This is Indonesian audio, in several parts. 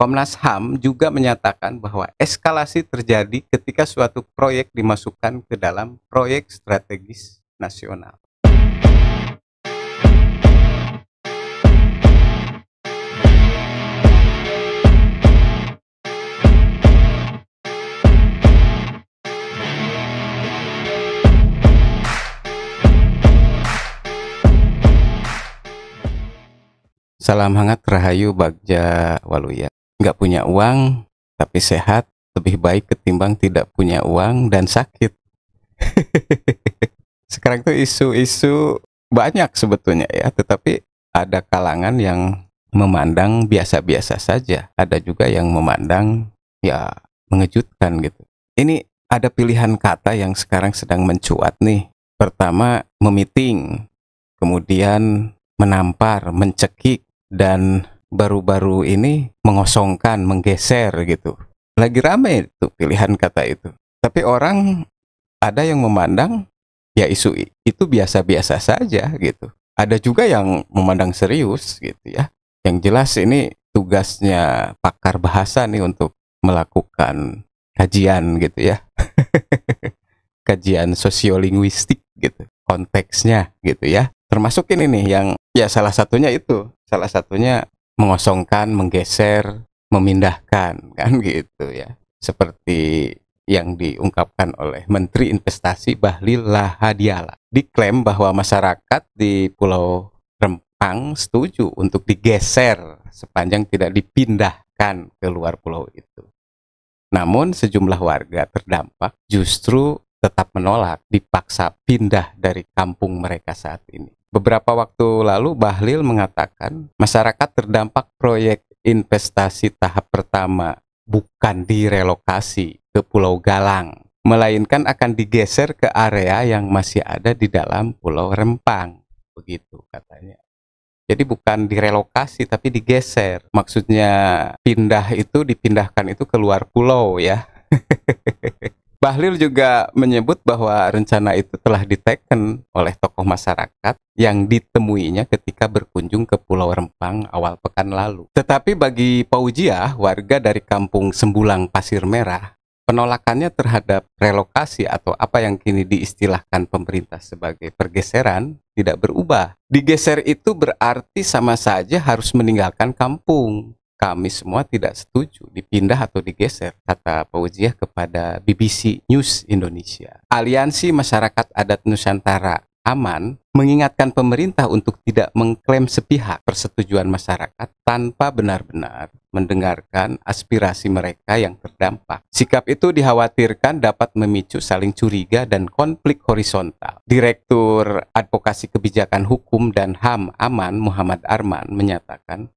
Komnas HAM juga menyatakan bahwa eskalasi terjadi ketika suatu proyek dimasukkan ke dalam proyek strategis nasional. Salam hangat Rahayu Bagja Waluya. Nggak punya uang, tapi sehat, lebih baik ketimbang tidak punya uang dan sakit. Sekarang tuh isu-isu banyak sebetulnya ya, tetapi ada kalangan yang memandang biasa-biasa saja. Ada juga yang memandang ya mengejutkan gitu. Ini ada pilihan kata yang sekarang sedang mencuat nih. Pertama, memiting, kemudian menampar, mencekik, dan baru-baru ini mengosongkan, menggeser gitu. Lagi rame itu pilihan kata itu. Tapi orang ada yang memandang ya isu itu biasa-biasa saja gitu. Ada juga yang memandang serius gitu ya. Yang jelas ini tugasnya pakar bahasa nih untuk melakukan kajian gitu ya. Kajian sosiolinguistik gitu. Konteksnya gitu ya. Termasuk ini nih yang ya salah satunya itu. Salah satunya mengosongkan, menggeser, memindahkan kan gitu ya. Seperti yang diungkapkan oleh Menteri Investasi Bahlil Lahadiala. Diklaim bahwa masyarakat di Pulau Rempang setuju untuk digeser sepanjang tidak dipindahkan ke luar pulau itu. Namun sejumlah warga terdampak justru tetap menolak, dipaksa pindah dari kampung mereka saat ini. Beberapa waktu lalu Bahlil mengatakan masyarakat terdampak proyek investasi tahap pertama bukan direlokasi ke Pulau Galang, melainkan akan digeser ke area yang masih ada di dalam Pulau Rempang. Begitu katanya. Jadi bukan direlokasi tapi digeser. Maksudnya dipindahkan itu ke luar pulau ya. Bahlil juga menyebut bahwa rencana itu telah diteken oleh tokoh masyarakat yang ditemuinya ketika berkunjung ke Pulau Rempang awal pekan lalu. Tetapi bagi Paujiah, warga dari kampung Sembulang Pasir Merah, penolakannya terhadap relokasi atau apa yang kini diistilahkan pemerintah sebagai pergeseran tidak berubah. Digeser itu berarti sama saja harus meninggalkan kampung. Kami semua tidak setuju dipindah atau digeser, kata Paujiah kepada BBC News Indonesia. Aliansi Masyarakat Adat Nusantara Aman mengingatkan pemerintah untuk tidak mengklaim sepihak persetujuan masyarakat tanpa benar-benar mendengarkan aspirasi mereka yang terdampak. Sikap itu dikhawatirkan dapat memicu saling curiga dan konflik horizontal. Direktur Advokasi Kebijakan Hukum dan HAM Aman Muhammad Arman menyatakan,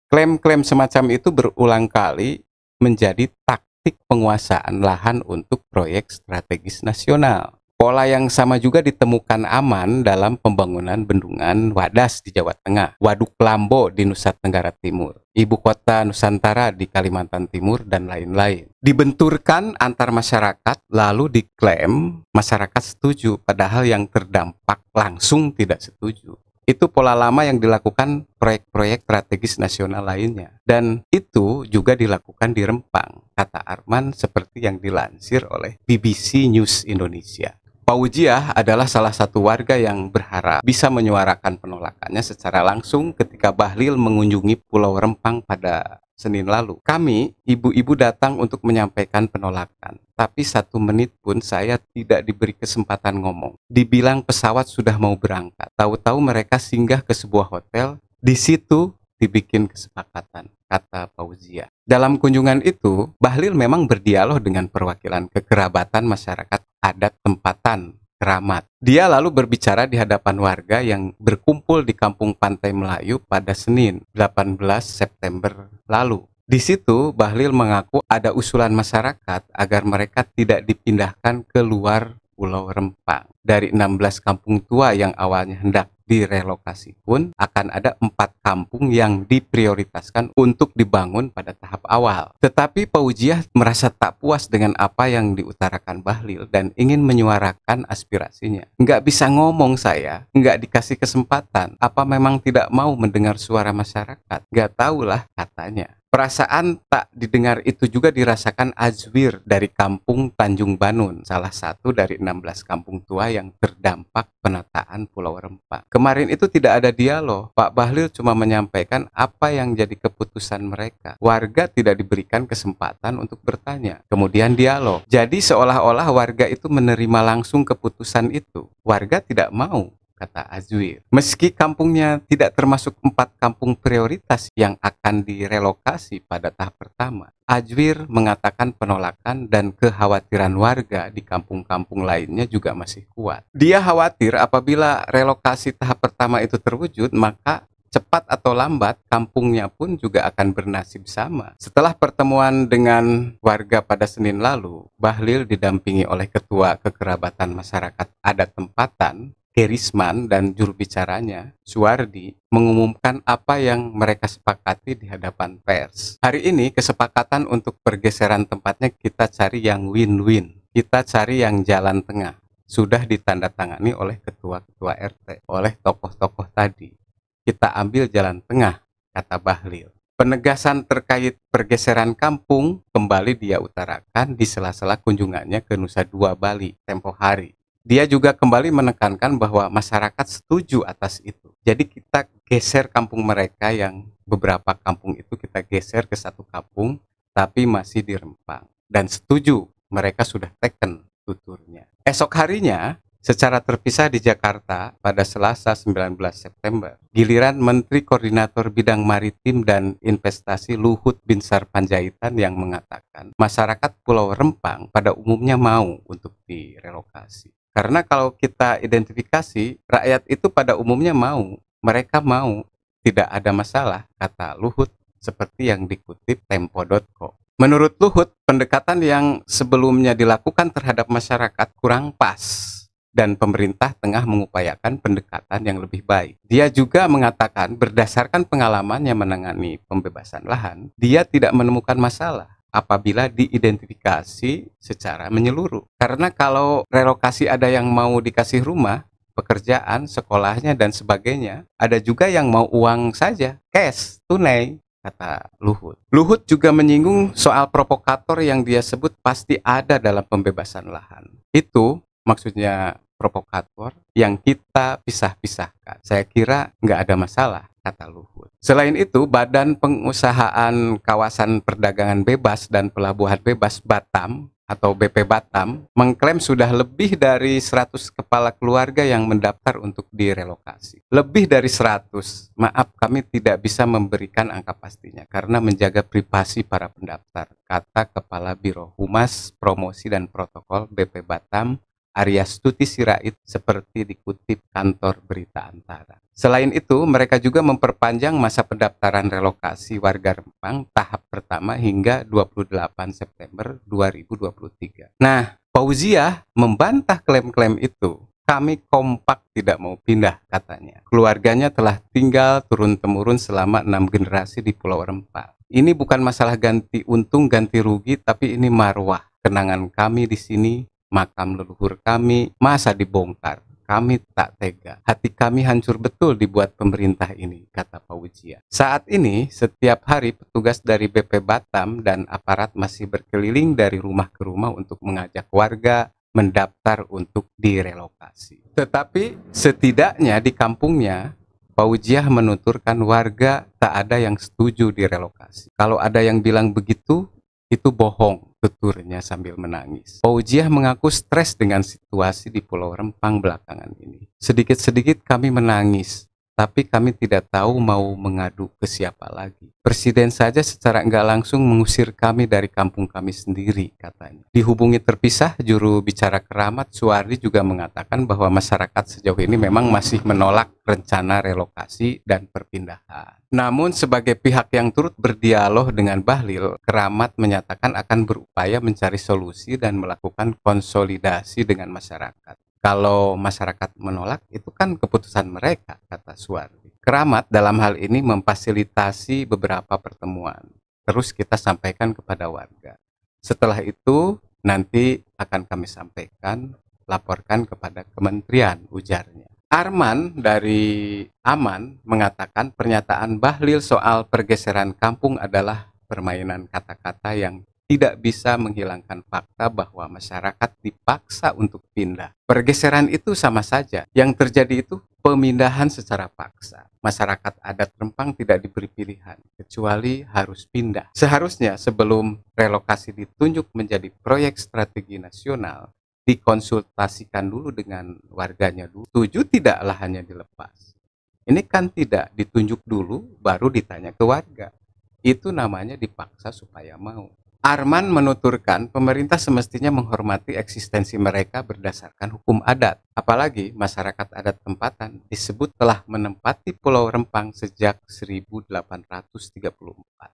klaim-klaim semacam itu berulang kali menjadi taktik penguasaan lahan untuk proyek strategis nasional. Pola yang sama juga ditemukan Aman dalam pembangunan bendungan Wadas di Jawa Tengah, Waduk Lambo di Nusa Tenggara Timur, Ibu Kota Nusantara di Kalimantan Timur, dan lain-lain. Dibenturkan antar masyarakat, lalu diklaim masyarakat setuju, padahal yang terdampak langsung tidak setuju. Itu pola lama yang dilakukan proyek-proyek strategis nasional lainnya. Dan itu juga dilakukan di Rempang, kata Arman seperti yang dilansir oleh BBC News Indonesia. Paujiah adalah salah satu warga yang berharap bisa menyuarakan penolakannya secara langsung ketika Bahlil mengunjungi Pulau Rempang pada Senin lalu. Kami, ibu-ibu datang untuk menyampaikan penolakan. Tapi 1 menit pun saya tidak diberi kesempatan ngomong. Dibilang pesawat sudah mau berangkat. Tahu-tahu mereka singgah ke sebuah hotel. Di situ dibikin kesepakatan, kata Paujiah. Dalam kunjungan itu, Bahlil memang berdialog dengan perwakilan kekerabatan masyarakat adat tempatan Keramat. Dia lalu berbicara di hadapan warga yang berkumpul di Kampung Pantai Melayu pada Senin, 18 September lalu. Di situ, Bahlil mengaku ada usulan masyarakat agar mereka tidak dipindahkan ke luar Pulau Rempang. Dari 16 kampung tua yang awalnya hendak direlokasi pun akan ada 4 kampung yang diprioritaskan untuk dibangun pada tahap awal. Tetapi Paujiah merasa tak puas dengan apa yang diutarakan Bahlil dan ingin menyuarakan aspirasinya. Nggak bisa ngomong saya, nggak dikasih kesempatan. Apa memang tidak mau mendengar suara masyarakat? Nggak tahulah, katanya. Perasaan tak didengar itu juga dirasakan Azwir dari kampung Tanjung Banun, salah satu dari 16 kampung tua yang terdampak penataan Pulau Rempang. Kemarin itu tidak ada dialog. Pak Bahlil cuma menyampaikan apa yang jadi keputusan mereka. Warga tidak diberikan kesempatan untuk bertanya. Kemudian dialog. Jadi seolah-olah warga itu menerima langsung keputusan itu. Warga tidak mau, kata Azwir. Meski kampungnya tidak termasuk 4 kampung prioritas yang akan direlokasi pada tahap pertama, Azwir mengatakan penolakan dan kekhawatiran warga di kampung-kampung lainnya juga masih kuat. Dia khawatir apabila relokasi tahap pertama itu terwujud, maka cepat atau lambat kampungnya pun juga akan bernasib sama. Setelah pertemuan dengan warga pada Senin lalu, Bahlil didampingi oleh Ketua Kekerabatan Masyarakat Adat Tempatan, Kerisman, dan juru bicaranya, Suwardi, mengumumkan apa yang mereka sepakati di hadapan pers. Hari ini kesepakatan untuk pergeseran tempatnya kita cari yang win-win. Kita cari yang jalan tengah. Sudah ditandatangani oleh ketua-ketua RT, oleh tokoh-tokoh tadi. Kita ambil jalan tengah, kata Bahlil. Penegasan terkait pergeseran kampung kembali dia utarakan di sela-sela kunjungannya ke Nusa Dua Bali tempo hari. Dia juga kembali menekankan bahwa masyarakat setuju atas itu. Jadi kita geser kampung mereka, yang beberapa kampung itu kita geser ke satu kampung, tapi masih di Rempang. Dan setuju, mereka sudah taken tuturnya. Esok harinya, secara terpisah di Jakarta pada Selasa 19 September, giliran Menteri Koordinator Bidang Maritim dan Investasi Luhut Binsar Panjaitan yang mengatakan masyarakat Pulau Rempang pada umumnya mau untuk direlokasi. Karena kalau kita identifikasi, rakyat itu pada umumnya mau, mereka mau, tidak ada masalah, kata Luhut, seperti yang dikutip Tempo.co. Menurut Luhut, pendekatan yang sebelumnya dilakukan terhadap masyarakat kurang pas, dan pemerintah tengah mengupayakan pendekatan yang lebih baik. Dia juga mengatakan berdasarkan pengalamannya menangani pembebasan lahan, dia tidak menemukan masalah apabila diidentifikasi secara menyeluruh. Karena kalau relokasi ada yang mau dikasih rumah, pekerjaan, sekolahnya, dan sebagainya, ada juga yang mau uang saja, cash, tunai, kata Luhut. Luhut juga menyinggung soal provokator yang dia sebut pasti ada dalam pembebasan lahan. Itu maksudnya provokator yang kita pisah-pisahkan. Saya kira nggak ada masalah, kata Luhut. Selain itu, Badan Pengusahaan Kawasan Perdagangan Bebas dan Pelabuhan Bebas Batam atau BP Batam mengklaim sudah lebih dari 100 kepala keluarga yang mendaftar untuk direlokasi. Lebih dari 100. Maaf, kami tidak bisa memberikan angka pastinya karena menjaga privasi para pendaftar, kata Kepala Biro Humas, Promosi dan Protokol BP Batam, Arya Stuti Sirait, seperti dikutip kantor berita Antara. Selain itu, mereka juga memperpanjang masa pendaftaran relokasi warga Rempang tahap pertama hingga 28 September 2023. Nah, Fauziah membantah klaim-klaim itu. Kami kompak tidak mau pindah, katanya. Keluarganya telah tinggal turun-temurun selama 6 generasi di Pulau Rempang. Ini bukan masalah ganti untung, ganti rugi, tapi ini marwah. Kenangan kami di sini, makam leluhur kami, masa dibongkar? Kami tak tega. Hati kami hancur betul dibuat pemerintah ini, kata Fauziah. Saat ini, setiap hari petugas dari BP Batam dan aparat masih berkeliling dari rumah ke rumah untuk mengajak warga mendaftar untuk direlokasi. Tetapi setidaknya di kampungnya, Fauziah menuturkan warga tak ada yang setuju direlokasi. Kalau ada yang bilang begitu, itu bohong, tuturnya sambil menangis. Fauziah mengaku stres dengan situasi di Pulau Rempang belakangan ini. Sedikit-sedikit kami menangis, tapi kami tidak tahu mau mengadu ke siapa lagi. Presiden saja secara enggak langsung mengusir kami dari kampung kami sendiri, katanya. Dihubungi terpisah, juru bicara Keramat, Suwardi, juga mengatakan bahwa masyarakat sejauh ini memang masih menolak rencana relokasi dan perpindahan. Namun sebagai pihak yang turut berdialog dengan Bahlil, Keramat menyatakan akan berupaya mencari solusi dan melakukan konsolidasi dengan masyarakat. Kalau masyarakat menolak, itu kan keputusan mereka, kata Suwardi. Keramat dalam hal ini memfasilitasi beberapa pertemuan. Terus kita sampaikan kepada warga. Setelah itu, nanti akan kami sampaikan, laporkan kepada kementerian, ujarnya. Arman dari Aman mengatakan pernyataan Bahlil soal pergeseran kampung adalah permainan kata-kata yang tidak bisa menghilangkan fakta bahwa masyarakat dipaksa untuk pindah. Pergeseran itu sama saja. Yang terjadi itu pemindahan secara paksa. Masyarakat adat Rempang tidak diberi pilihan, kecuali harus pindah. Seharusnya sebelum relokasi ditunjuk menjadi proyek strategi nasional, dikonsultasikan dulu dengan warganya dulu. Setuju tidak lahannya dilepas? Ini kan tidak ditunjuk dulu, baru ditanya ke warga. Itu namanya dipaksa supaya mau. Arman menuturkan pemerintah semestinya menghormati eksistensi mereka berdasarkan hukum adat. Apalagi masyarakat adat tempatan disebut telah menempati Pulau Rempang sejak 1834.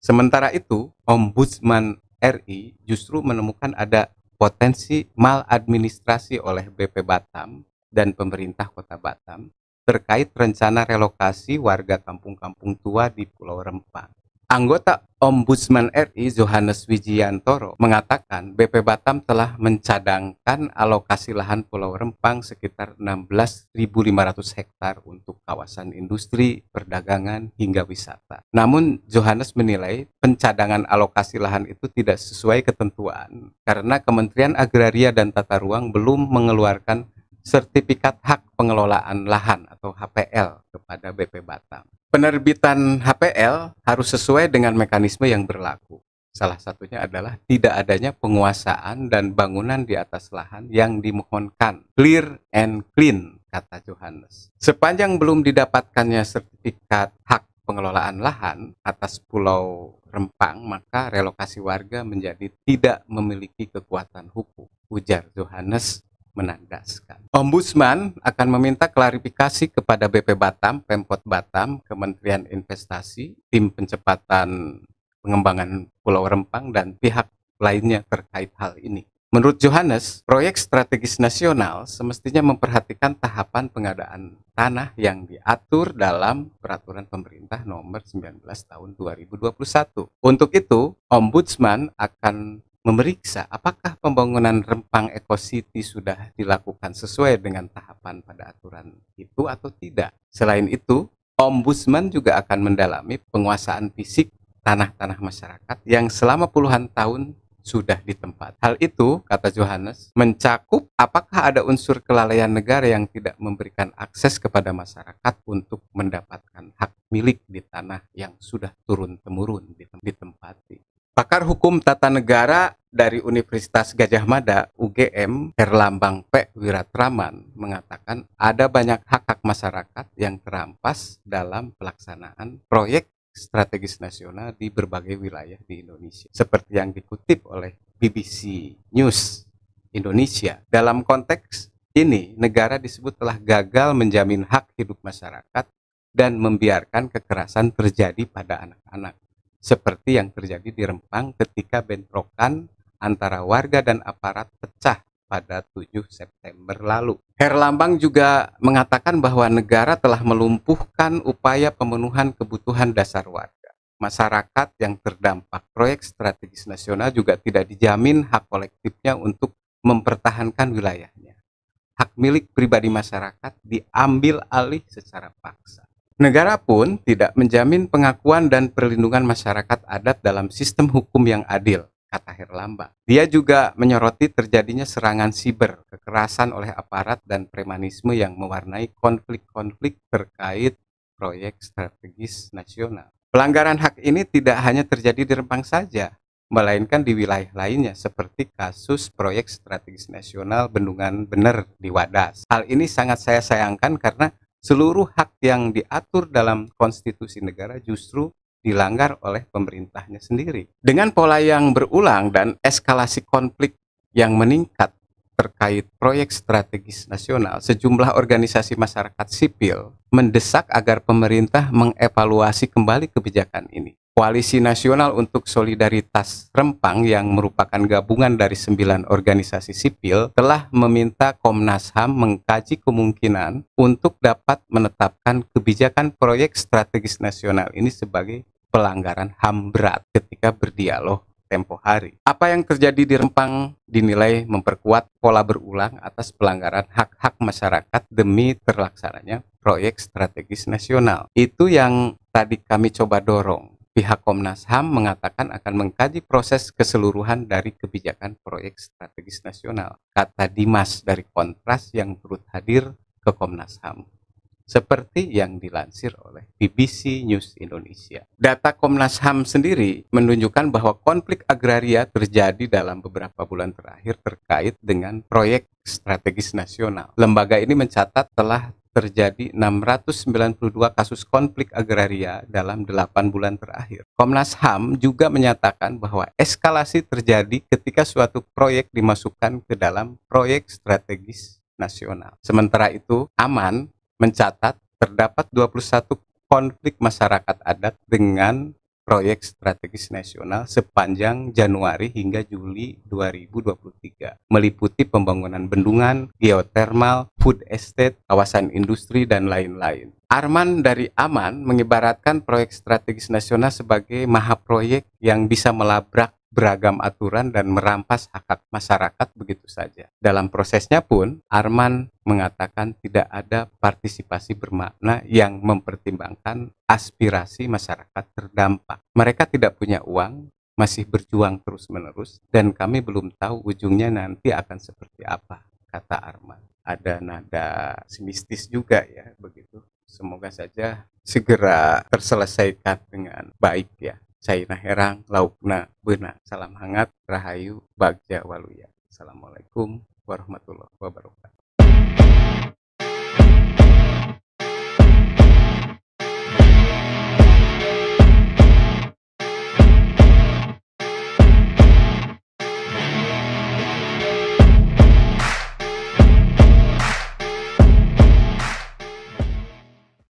Sementara itu, Ombudsman RI justru menemukan ada potensi maladministrasi oleh BP Batam dan pemerintah Kota Batam terkait rencana relokasi warga kampung-kampung tua di Pulau Rempang. Anggota Ombudsman RI Johannes Wijiantoro mengatakan BP Batam telah mencadangkan alokasi lahan Pulau Rempang sekitar 16.500 hektar untuk kawasan industri, perdagangan, hingga wisata. Namun Johannes menilai pencadangan alokasi lahan itu tidak sesuai ketentuan karena Kementerian Agraria dan Tata Ruang belum mengeluarkan sertifikat hak pengelolaan lahan atau HPL kepada BP Batam. Penerbitan HPL harus sesuai dengan mekanisme yang berlaku. Salah satunya adalah tidak adanya penguasaan dan bangunan di atas lahan yang dimohonkan. Clear and clean, kata Johannes. Sepanjang belum didapatkannya sertifikat hak pengelolaan lahan atas Pulau Rempang, maka relokasi warga menjadi tidak memiliki kekuatan hukum, ujar Johannes menandaskan. Ombudsman akan meminta klarifikasi kepada BP Batam, Pemkot Batam, Kementerian Investasi, Tim Pencepatan Pengembangan Pulau Rempang, dan pihak lainnya terkait hal ini. Menurut Johannes, proyek strategis nasional semestinya memperhatikan tahapan pengadaan tanah yang diatur dalam Peraturan Pemerintah Nomor 19 Tahun 2021. Untuk itu, Ombudsman akan memeriksa apakah pembangunan Rempang Eco City sudah dilakukan sesuai dengan tahapan pada aturan itu atau tidak. Selain itu, Ombudsman juga akan mendalami penguasaan fisik tanah-tanah masyarakat yang selama puluhan tahun sudah ditempat. Hal itu, kata Johannes, mencakup apakah ada unsur kelalaian negara yang tidak memberikan akses kepada masyarakat untuk mendapatkan hak milik di tanah yang sudah turun-temurun ditempati. Pakar Hukum Tata Negara dari Universitas Gadjah Mada UGM, Herlambang P. Wiratraman, mengatakan ada banyak hak-hak masyarakat yang terampas dalam pelaksanaan proyek strategis nasional di berbagai wilayah di Indonesia. Seperti yang dikutip oleh BBC News Indonesia. Dalam konteks ini, negara disebut telah gagal menjamin hak hidup masyarakat dan membiarkan kekerasan terjadi pada anak-anak. Seperti yang terjadi di Rempang ketika bentrokan antara warga dan aparat pecah pada 7 September lalu. Herlambang juga mengatakan bahwa negara telah melumpuhkan upaya pemenuhan kebutuhan dasar warga. Masyarakat yang terdampak proyek strategis nasional juga tidak dijamin hak kolektifnya untuk mempertahankan wilayahnya. Hak milik pribadi masyarakat diambil alih secara paksa. Negara pun tidak menjamin pengakuan dan perlindungan masyarakat adat dalam sistem hukum yang adil, kata Herlambang. Dia juga menyoroti terjadinya serangan siber, kekerasan oleh aparat dan premanisme yang mewarnai konflik-konflik terkait proyek strategis nasional. Pelanggaran hak ini tidak hanya terjadi di Rempang saja, melainkan di wilayah lainnya seperti kasus proyek strategis nasional Bendungan Bener di Wadas. Hal ini sangat saya sayangkan karena seluruh hak yang diatur dalam konstitusi negara justru dilanggar oleh pemerintahnya sendiri. Dengan pola yang berulang dan eskalasi konflik yang meningkat terkait proyek strategis nasional, sejumlah organisasi masyarakat sipil mendesak agar pemerintah mengevaluasi kembali kebijakan ini. Koalisi Nasional untuk Solidaritas Rempang yang merupakan gabungan dari 9 organisasi sipil telah meminta Komnas HAM mengkaji kemungkinan untuk dapat menetapkan kebijakan proyek strategis nasional ini sebagai pelanggaran HAM berat ketika berdialog tempo hari. Apa yang terjadi di Rempang dinilai memperkuat pola berulang atas pelanggaran hak-hak masyarakat demi terlaksananya proyek strategis nasional. Itu yang tadi kami coba dorong. Pihak Komnas HAM mengatakan akan mengkaji proses keseluruhan dari kebijakan proyek strategis nasional, kata Dimas dari Kontras yang turut hadir ke Komnas HAM. Seperti yang dilansir oleh BBC News Indonesia. Data Komnas HAM sendiri menunjukkan bahwa konflik agraria terjadi dalam beberapa bulan terakhir terkait dengan proyek strategis nasional. Lembaga ini mencatat telah terjadi 692 kasus konflik agraria dalam 8 bulan terakhir. Komnas HAM juga menyatakan bahwa eskalasi terjadi ketika suatu proyek dimasukkan ke dalam proyek strategis nasional. Sementara itu, Aman mencatat terdapat 21 konflik masyarakat adat dengan proyek strategis nasional sepanjang Januari hingga Juli 2023, meliputi pembangunan bendungan, geotermal, food estate, kawasan industri, dan lain-lain. Arman dari Aman mengibaratkan proyek strategis nasional sebagai mahaproyek yang bisa melabrak beragam aturan dan merampas hak-hak masyarakat begitu saja. Dalam prosesnya pun, Arman mengatakan tidak ada partisipasi bermakna yang mempertimbangkan aspirasi masyarakat terdampak. Mereka tidak punya uang, masih berjuang terus-menerus, dan kami belum tahu ujungnya nanti akan seperti apa, kata Arman. Ada nada simistis juga ya, begitu. Semoga saja segera terselesaikan dengan baik ya. Saina herang, laukna beuna. Salam hangat, rahayu, bagja waluya. Assalamualaikum warahmatullahi wabarakatuh.